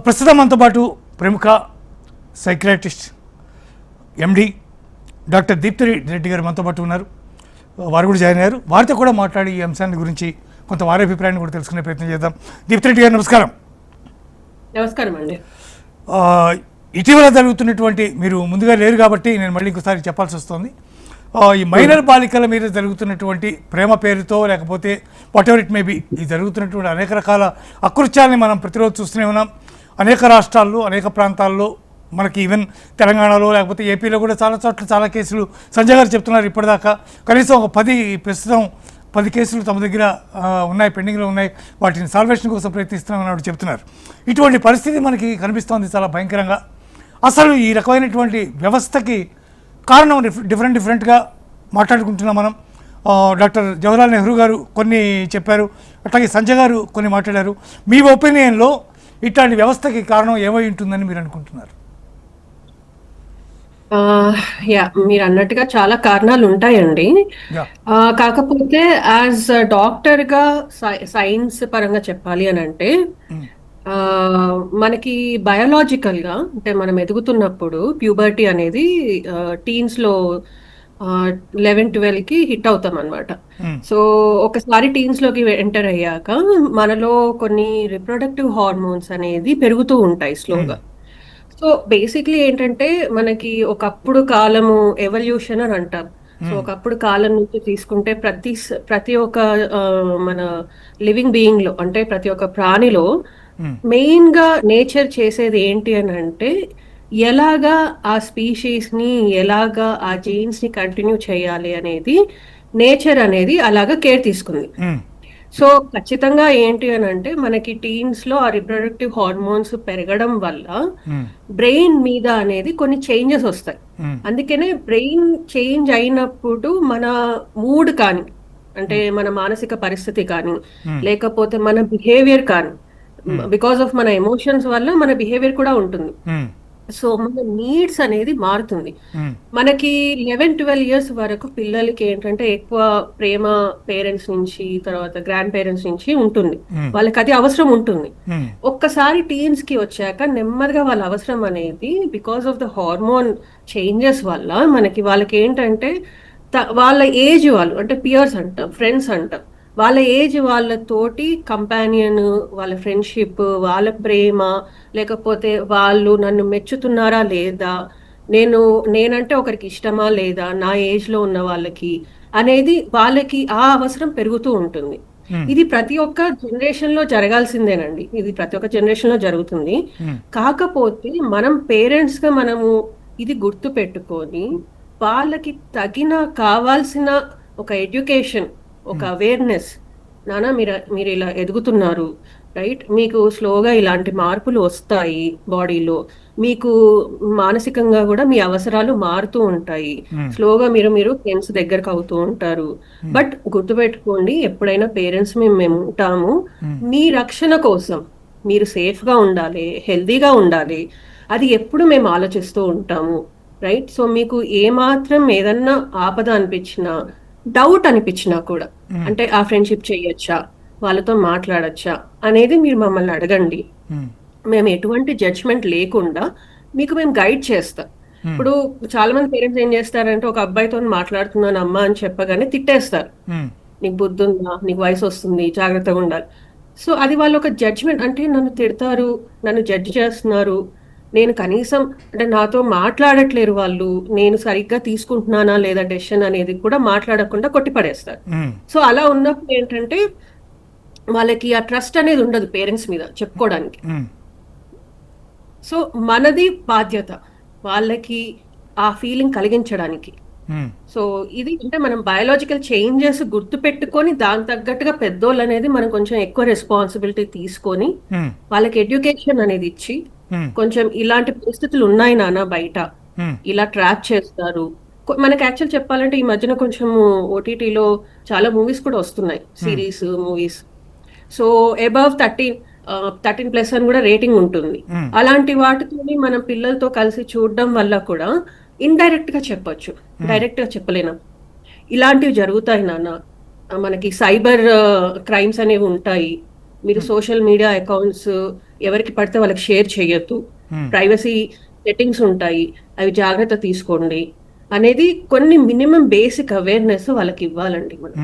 ప్రస్తుతం మనతో పాటు ప్రముఖ psychiatrist MD doctor Deepthi Reddy garu మనతో పాటు ఉన్నారు. వారు కూడా జాయిన్ అయ్యారు. వారితో కూడా మాట్లాడి ఈ అంశాన్ని గురించి కొంత వారి అభిప్రాయాన్ని కూడా తెలుసుకునే ప్రయత్నం చేద్దాం. దీప్తి రెడ్డి గారు నమస్కారం. నమస్కారం అండి. ఇటీవల జరుగుతున్నటువంటి, మీరు ముందుగా లేరు కాబట్టి నేను మళ్ళీ ఇంకోసారి చెప్పాల్సి వస్తుంది, ఈ మైనర్ బాలికల మీద జరుగుతున్నటువంటి ప్రేమ పేరుతో లేకపోతే what ever it may be, ఈ జరుగుతున్నటువంటి అనేక రకాల అకృత్యాలని మనం ప్రతిరోజు చూస్తూనే ఉన్నాం. అనేక రాష్ట్రాల్లో, అనేక ప్రాంతాల్లో, మనకి ఈవెన్ తెలంగాణలో లేకపోతే ఏపీలో కూడా చాలా చోట్ల చాలా కేసులు సంజయ్ గారు చెప్తున్నారు. ఇప్పటిదాకా కనీసం ఒక 10 కేసులు తమ దగ్గర ఉన్నాయి, పెండింగ్లో ఉన్నాయి. వాటిని సాల్వేషన్ కోసం ప్రయత్నిస్తున్నామని చెప్తున్నారు. ఇటువంటి పరిస్థితి మనకి కనిపిస్తోంది చాలా భయంకరంగా. అసలు ఈ రకమైనటువంటి వ్యవస్థకి కారణం డిఫరెంట్గా మాట్లాడుకుంటున్నాం మనం. డాక్టర్ జవహర్లాల్ నెహ్రూ గారు కొన్ని చెప్పారు, అట్లాగే సంజయ్ గారు కొన్ని మాట్లాడారు. మీ ఒపీనియన్లో ఇట్లాంటి వ్యవస్థకి కారణం ఏమై ఉంటుందని మీరు అనుకుంటున్నారు? మీరు అన్నట్టుగా చాలా కారణాలు ఉంటాయండి. కాకపోతే యాజ్ డాక్టర్ గా సైన్స్ పరంగా చెప్పాలి అని అంటే, మనకి బయోలాజికల్ గా అంటే మనం ఎదుగుతున్నప్పుడు ప్యూబర్టీ అనేది టీన్స్ లో 11-12 కి హిట్ అవుతాం అనమాట. సో ఒకసారి టీన్స్ లోకి ఎంటర్ అయ్యాక మనలో కొన్ని రిప్రొడక్టివ్ హార్మోన్స్ అనేది పెరుగుతూ ఉంటాయి స్లోగా. సో బేసిక్లీ ఏంటంటే, మనకి ఒకప్పుడు కాలము ఎవల్యూషన్ అని అంటాం. సో ఒకప్పుడు కాలం నుంచి తీసుకుంటే ప్రతి ఒక్క మన లివింగ్ బీయింగ్ లో, అంటే ప్రతి ఒక్క ప్రాణిలో మెయిన్ గా నేచర్ చేసేది ఏంటి అని అంటే, ఎలాగా ఆ స్పీషీస్ ని, ఎలాగా ఆ జీన్స్ ని కంటిన్యూ చేయాలి అనేది నేచర్ అనేది అలాగా కేర్ తీసుకుంది. సో ఖచ్చితంగా ఏంటి అని అంటే, మనకి టీన్స్ లో ఆ రిప్రొడక్టివ్ హార్మోన్స్ పెరగడం వల్ల బ్రెయిన్ మీద అనేది కొన్ని చేంజెస్ వస్తాయి. అందుకనే బ్రెయిన్ చేంజ్ అయినప్పుడు మన మూడ్ కానీ, అంటే మన మానసిక పరిస్థితి కానీ, లేకపోతే మన బిహేవియర్ కానీ, బికాస్ ఆఫ్ మన ఎమోషన్స్ వల్ల మన బిహేవియర్ కూడా ఉంటుంది. సో మన నీడ్స్ అనేది మారుతుంది. మనకి 11-12 ఇయర్స్ వరకు పిల్లలకి ఏంటంటే ఎక్కువ ప్రేమ పేరెంట్స్ నుంచి, తర్వాత గ్రాండ్ పేరెంట్స్ నుంచి ఉంటుంది. వాళ్ళకి అది అవసరం ఉంటుంది. ఒక్కసారి టీన్స్ కి వచ్చాక నెమ్మదిగా వాళ్ళ అవసరం అనేది because of the hormone changes వల్ల వాళ్ళకి ఏంటంటే, వాళ్ళ ఏజ్ వాళ్ళు, అంటే పియర్స్ అంటాం, ఫ్రెండ్స్ అంటాం, వాళ్ళ ఏజ్ వాళ్ళతోటి కంపానియన్, వాళ్ళ ఫ్రెండ్షిప్, వాళ్ళ ప్రేమ, లేకపోతే వాళ్ళు నన్ను మెచ్చుతున్నారా లేదా, నేనంటే ఒకరికి ఇష్టమా లేదా, నా ఏజ్ లో ఉన్న వాళ్ళకి అనేది వాళ్ళకి ఆ అవసరం పెరుగుతూ ఉంటుంది. ఇది ప్రతి ఒక్క జనరేషన్ లో జరగాల్సిందేనండి. ఇది ప్రతి ఒక్క జనరేషన్ లో జరుగుతుంది. కాకపోతే మనం పేరెంట్స్ గా మనము ఇది గుర్తు పెట్టుకొని వాళ్ళకి కావాల్సిన ఒక ఎడ్యుకేషన్, ఒక అవేర్నెస్, నానా మీరు ఇలా ఎదుగుతున్నారు, రైట్, మీకు స్లోగా ఇలాంటి మార్పులు వస్తాయి బాడీలో, మీకు మానసికంగా కూడా మీ అవసరాలు మారుతూ ఉంటాయి, స్లోగా మీరు ఫ్రెండ్స్ దగ్గరకు అవుతూ ఉంటారు. బట్ గుర్తుపెట్టుకోండి, ఎప్పుడైనా పేరెంట్స్ మేము ఉంటాము మీ రక్షణ కోసం, మీరు సేఫ్ గా ఉండాలి, హెల్దీగా ఉండాలి, అది ఎప్పుడు మేము ఆలోచిస్తూ ఉంటాము, రైట్. సో మీకు ఏమాత్రం ఏదన్నా ఆపద అనిపించినా, డౌట్ అనిపించినా కూడా, అంటే ఆ ఫ్రెండ్షిప్ చేయొచ్చా, వాళ్ళతో మాట్లాడచ్చా అనేది మీరు మమ్మల్ని అడగండి. మేము ఎటువంటి జడ్జ్మెంట్ లేకుండా మీకు మేము గైడ్ చేస్తాం. ఇప్పుడు చాలా మంది పేరెంట్స్ ఏం చేస్తారంటే, ఒక అబ్బాయితో మాట్లాడుతున్నాను అమ్మా అని చెప్పగానే తిట్టేస్తారు, నీకు బుద్ధి ఉందా, నీకు వయసు వస్తుంది, జాగ్రత్తగా ఉండాలి. సో అది వాళ్ళు ఒక జడ్జ్మెంట్, అంటే నన్ను తిడతారు, నన్ను జడ్జ్ చేస్తున్నారు, నేను కనీసం అంటే నాతో మాట్లాడట్లేరు వాళ్ళు, నేను సరిగ్గా తీసుకుంటున్నానా లేదా డెసిషన్ అనేది కూడా మాట్లాడకుండా కొట్టిపడేస్తారు. సో అలా ఉన్నప్పుడు ఏంటంటే, వాళ్ళకి ఆ ట్రస్ట్ అనేది ఉండదు పేరెంట్స్ మీద చెప్పుకోవడానికి. సో మనది బాధ్యత వాళ్ళకి ఆ ఫీలింగ్ కలిగించడానికి. సో ఇది అంటే మనం బయోలాజికల్ చేంజెస్ గుర్తు పెట్టుకొని దాని తగ్గట్టుగా పెద్దోళ్ళు అనేది మనం కొంచెం ఎక్కువ రెస్పాన్సిబిలిటీ తీసుకొని వాళ్ళకి ఎడ్యుకేషన్ అనేది ఇచ్చి, కొంచెం ఇలాంటి పరిస్థితులు ఉన్నాయి నాన్న బయట, ఇలా ట్రాప్ చేస్తారు. మనకి యాక్చువల్ చెప్పాలంటే ఈ మధ్యన కొంచెం ఓటీటీలో చాలా మూవీస్ కూడా వస్తున్నాయి, సిరీస్ మూవీస్. సో అబవ్ 13+ అని కూడా రేటింగ్ ఉంటుంది. అలాంటి వాటితో మనం పిల్లలతో కలిసి చూడడం వల్ల కూడా ఇండైరెక్ట్ గా చెప్పొచ్చు, డైరెక్ట్ గా చెప్పలేను, ఇలాంటివి జరుగుతాయి నాన్న, మనకి సైబర్ క్రైమ్స్ అనేవి ఉంటాయి, మీరు సోషల్ మీడియా అకౌంట్స్ ఎవరికి పడితే వాళ్ళకి షేర్ చేయొద్దు, ప్రైవసీ సెట్టింగ్స్ ఉంటాయి, అవి జాగ్రత్త తీసుకోండి అనేది కొన్ని మినిమం బేసిక్ అవేర్నెస్ వాళ్ళకి ఇవ్వాలండి మనం.